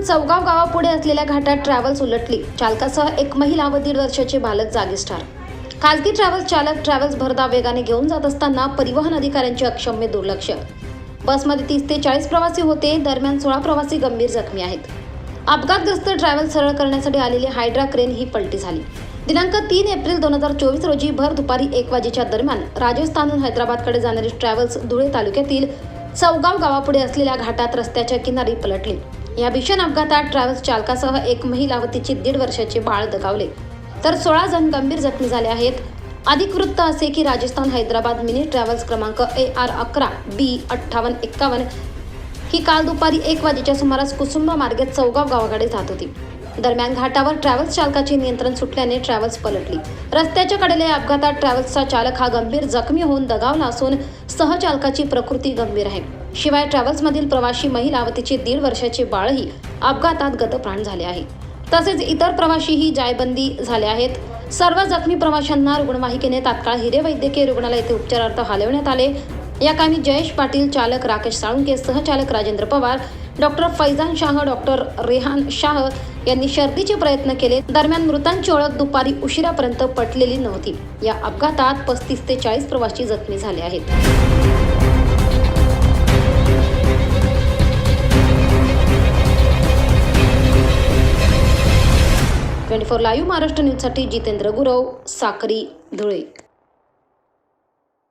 चौगाव गावापुढे असलेल्या घाटात ट्रॅव्हल्स उलटली. चालकासह एक महिला व 1.5 वर्षाचे बालक जागीच ठार. खासगी ट्रॅव्हल्स चालक ट्रॅव्हल्स भरधाव वेगाने घेऊन जात असताना परिवहन अधिकाऱ्यांचे अक्षम्य दुर्लक्ष. बसमध्ये 30 ते 40 प्रवासी होते. दरम्यान 16 प्रवासी गंभीर जखमी आहेत. अपघातग्रस्त ट्रॅव्हल्स सरळ करण्यासाठी आलेली हायड्रा क्रेन ही पलटी झाली. दिनांक 3 एप्रिल 2024 रोजी भर दुपारी 1 वाजेच्या दरम्यान राजस्थानहून हैदराबादकडे जाणारी ट्रॅव्हल्स धुळे तालुक्यातील चौगाव गावापुढे असलेल्या घाटात रस्त्याच्या किनारी पलटली. या भीषण अपघातात ट्रॅव्हल्स चालकासह एक महिला व तिचे 1.5 वर्षाचे बाळ दगावले, तर 16 जण गंभीर जखमी झाले आहेत. अधिक वृत्त असे की राजस्थान हैदराबाद मिनी ट्रॅव्हल्स क्रमांक AR11B5851 ही काल दुपारी 1 वाजेच्या सुमारास कुसुंब मार्गे चौगाव गावाकडे जात होती. दरम्यान घाटावर ट्रॅव्हल्स चालकाचे नियंत्रण सुटल्याने ट्रॅव्हल्स पलटली. रस्त्याच्या कडेला या अपघातात ट्रॅव्हल्सचा चालक हा गंभीर जखमी होऊन दगावला असून सहचालकाची प्रकृती गंभीर आहे. शिवाय ट्रॅव्हल्समधील प्रवाशी महिला व तिचे 1.5 वर्षाचे बाळही अपघातात गतप्राण झाले आहे. तसेच इतर प्रवाशीही जायबंदी झाले आहेत. सर्व जखमी प्रवाशांना रुग्णवाहिकेने तात्काळ हिरे वैद्यकीय रुग्णालय येथे उपचारार्थ हलवण्यात आले. या कामी जयेश पाटील, चालक राकेश साळुंके, सहचालक राजेंद्र पवार, डॉक्टर फैजान शाह, डॉक्टर रेहान शाह यांनी शर्थीचे प्रयत्न केले. दरम्यान मृतांची ओळख दुपारी उशिरापर्यंत पटलेली नव्हती. या अपघातात 35 ते 40 प्रवासी जखमी झाले आहेत. 24 लाईव्ह महाराष्ट्र न्यूजसाठी जितेंद्र गुरव, साक्री, धुळे.